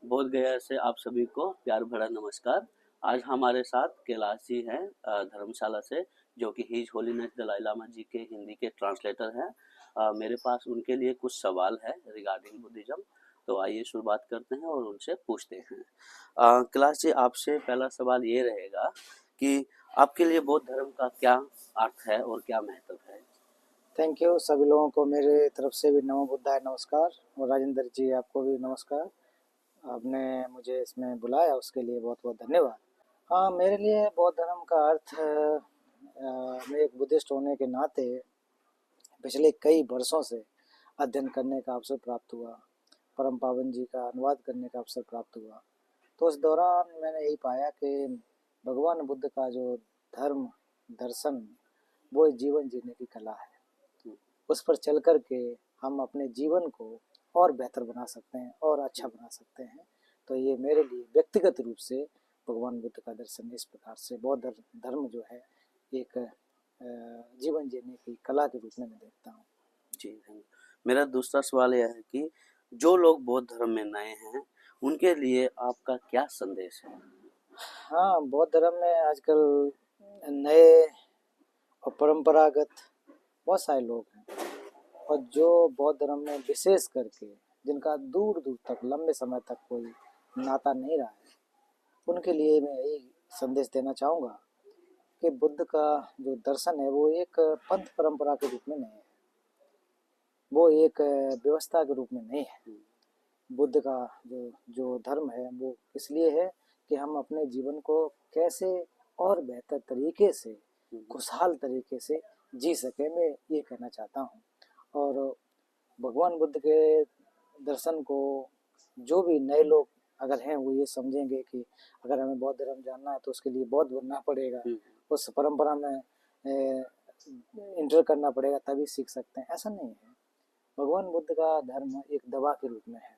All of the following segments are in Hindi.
बोध गया से आप सभी को प्यार भरा नमस्कार। आज हमारे साथ कैलाश जी हैं धर्मशाला से, जो कि हिज होलीनेस दलाई लामा जी के हिंदी के ट्रांसलेटर हैं। मेरे पास उनके लिए कुछ सवाल है रिगार्डिंग बुद्धिज्म। तो आइए शुरुआत करते हैं और उनसे पूछते हैं। कैलाश जी, आपसे पहला सवाल ये रहेगा कि आपके लिए बौद्ध धर्म का क्या अर्थ है और क्या महत्व है? थैंक यू सभी लोगों को मेरे तरफ से भी नमो बुद्धाय नमस्कार। और राजेंद्र जी आपको भी नमस्कार। आपने मुझे इसमें बुलाया उसके लिए बहुत बहुत धन्यवाद। हाँ, मेरे लिए बौद्ध धर्म का अर्थ मैं एक बुद्धिस्ट होने के नाते पिछले कई वर्षों से अध्ययन करने का अवसर प्राप्त हुआ। परम पावन जी का अनुवाद करने का अवसर प्राप्त हुआ। तो उस दौरान मैंने यही पाया कि भगवान बुद्ध का जो धर्म दर्शन वो जीवन जीने की कला है। उस पर चल कर के हम अपने जीवन को और बेहतर बना सकते हैं और अच्छा बना सकते हैं। तो ये मेरे लिए व्यक्तिगत रूप से भगवान बुद्ध का दर्शन इस प्रकार से बौद्ध धर्म जो है एक जीवन जीने की कला के रूप में मैं देखता हूँ। जी, धन्यवाद। मेरा दूसरा सवाल यह है कि जो लोग बौद्ध धर्म में नए हैं, उनके लिए आपका क्या संदेश है? हाँ, बौद्ध धर्म में आजकल नए और परंपरागत बहुत सारे लोग हैं, और जो बौद्ध धर्म में विशेष करके जिनका दूर दूर तक लंबे समय तक कोई नाता नहीं रहा है, उनके लिए मैं यही संदेश देना चाहूँगा कि बुद्ध का जो दर्शन है वो एक पंथ परंपरा के रूप में नहीं है, वो एक व्यवस्था के रूप में नहीं है। बुद्ध का जो जो धर्म है वो इसलिए है कि हम अपने जीवन को कैसे और बेहतर तरीके से खुशहाल तरीके से जी सके, मैं ये कहना चाहता हूँ। और भगवान बुद्ध के दर्शन को जो भी नए लोग अगर हैं वो ये समझेंगे कि अगर हमें बौद्ध धर्म जानना है तो उसके लिए बौद्ध बनना पड़ेगा, उस परंपरा में इंटर करना पड़ेगा तभी सीख सकते हैं। ऐसा नहीं है। भगवान बुद्ध का धर्म एक दवा के रूप में है,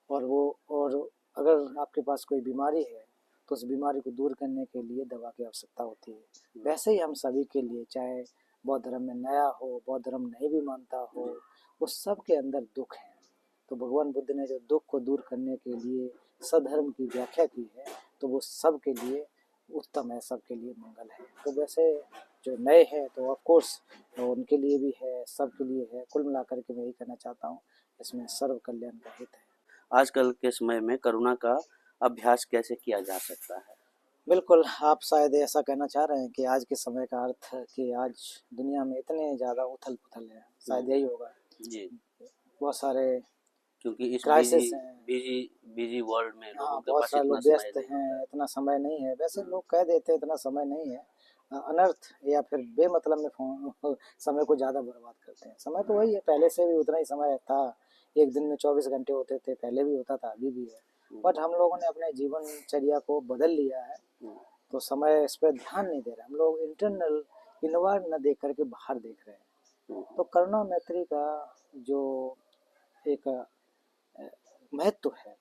और अगर आपके पास कोई बीमारी है तो उस बीमारी को दूर करने के लिए दवा की आवश्यकता होती है। वैसे ही हम सभी के लिए, चाहे बौद्ध धर्म में नया हो, बौद्ध धर्म नहीं भी मानता हो, उस सब के अंदर दुख है। तो भगवान बुद्ध ने जो दुख को दूर करने के लिए सधर्म की व्याख्या की है, तो वो सब के लिए उत्तम है, सबके लिए मंगल है। तो वैसे जो नए हैं तो ऑफ कोर्स तो उनके लिए भी है, सबके लिए है। कुल मिलाकर के मैं यही कहना चाहता हूँ, इसमें सर्व कल्याण का हित है। आजकल के समय में करुणा का अभ्यास कैसे किया जा सकता है? बिल्कुल, आप शायद ऐसा कहना चाह रहे हैं कि आज के समय का अर्थ है कि आज दुनिया में इतने ज़्यादा उथल-पुथल है, शायद यही होगा। जी, बहुत सारे क्योंकि इस बिजी क्राइसिस हैं। बिजी बिजी वर्ल्ड में हाँ, लोगों के बहुत पास सारे इतना लोग समय व्यस्त नहीं होता हैं, है। इतना समय नहीं है। वैसे हुँ, लोग कह देते हैं इतना समय नहीं है। अनर्थ या फिर बेमतलब में समय को ज़्यादा बर्बाद करते हैं। समय तो वही है, पहले से भी उतना ही समय था। एक दिन में 24 घंटे होते थे, पहले भी होता था, अभी भी है। हुँ, बट हम लोगों ने अपने जीवनचर्या को बदल लिया है, हुँ, तो समय इस पे ध्यान नहीं दे रहे। हम लोग इंटरनल इनवर्ड न देख कर के बाहर देख रहे हैं। हुँ, तो करुणा मैत्री का जो एक महत्व है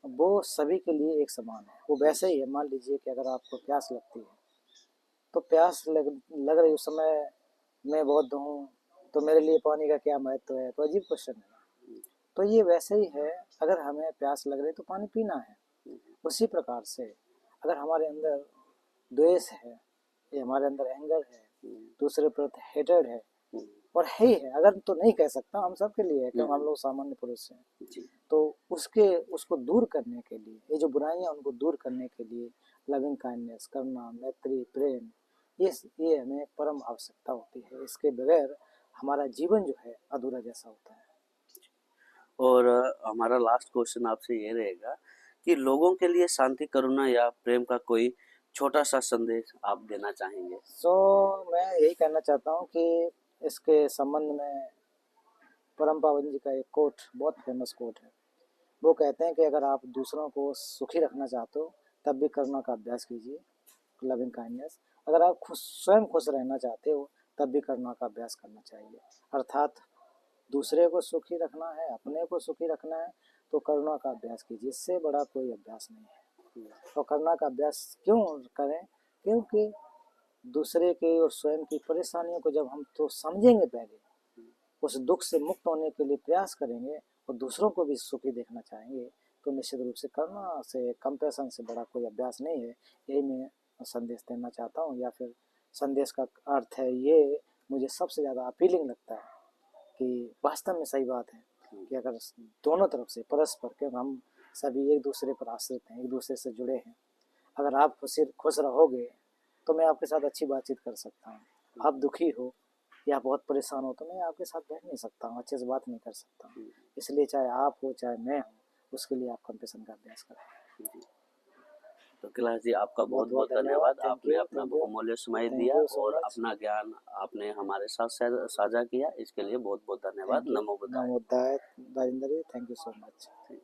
वो सभी के लिए एक समान है। वो वैसे ही है, मान लीजिए कि अगर आपको प्यास लगती है तो प्यास लग रही उस समय मैं बौद्ध हूँ तो मेरे लिए पानी का क्या महत्व है, तो अजीब क्वेश्चन है। तो ये वैसे ही है, अगर हमें प्यास लग रही तो पानी पीना है। उसी प्रकार से अगर हमारे अंदर द्वेष है, ये हमारे अंदर एंगर है, दूसरे प्रति हेटेड है, हुँ, और है ही है, अगर तो नहीं कह सकता, हम सब के लिए है हुँ, क्योंकि हम लोग सामान्य पुरुष हैं। जी, तो उसको दूर करने के लिए, ये जो बुराइयां उनको दूर करने के लिए लविंग काइंडनेस, करुणा, मैत्री, प्रेम, ये हमें परम आवश्यकता होती है। इसके बगैर हमारा जीवन जो है अधूरा जैसा होता है। और हमारा लास्ट क्वेश्चन आपसे ये रहेगा कि लोगों के लिए शांति, करुणा या प्रेम का कोई छोटा-सा संदेश आप देना चाहेंगे? सो मैं यही कहना चाहता हूँ कि इसके संबंध में परम पावन जी का एक कोट, बहुत फेमस कोट है। वो कहते हैं कि अगर आप दूसरों को सुखी रखना चाहते हो तब भी करुणा का अभ्यास कीजिए, लविंग काइंडनेस। अगर आप स्वयं खुश रहना चाहते हो तब भी करुणा का अभ्यास करना चाहिए। अर्थात दूसरे को सुखी रखना है, अपने को सुखी रखना है, तो करुणा का अभ्यास कीजिए। इससे बड़ा कोई अभ्यास नहीं है। तो करुणा का अभ्यास क्यों करें? क्योंकि दूसरे के और स्वयं की परेशानियों को जब हम तो समझेंगे, पहले उस दुख से मुक्त होने के लिए प्रयास करेंगे, और दूसरों को भी सुखी देखना चाहेंगे तो निश्चित रूप से करुणा से, कंपैशन से बड़ा कोई अभ्यास नहीं है। यही मैं संदेश देना चाहता हूँ, या फिर संदेश का अर्थ है ये मुझे सबसे ज़्यादा अपीलिंग लगता है कि वास्तव में सही बात है कि अगर दोनों तरफ से परस्पर, क्योंकि हम सभी एक दूसरे पर आश्रित हैं, एक दूसरे से जुड़े हैं, अगर आप खुश रहोगे तो मैं आपके साथ अच्छी बातचीत कर सकता हूँ। आप दुखी हो या बहुत परेशान हो तो मैं आपके साथ बैठ नहीं सकता हूँ, अच्छे से बात नहीं कर सकता हूँ। इसलिए चाहे आप हो चाहे मैं हूँ, उसके लिए आप कंपैशन का अभ्यास करें। तो कैलाश जी, आपका बहुत बहुत बहुत बहुत धन्यवाद। धन्यवाद। थैंक आपने यू, अपना थैंक यू, बहुमूल्य समय थैंक दिया यू सो और मच। अपना ज्ञान आपने हमारे साथ साझा किया, इसके लिए बहुत बहुत धन्यवाद। Thank you. NaMo बुद्धाय। NaMo बुद्धाय। Rajendra ji, thank you so much.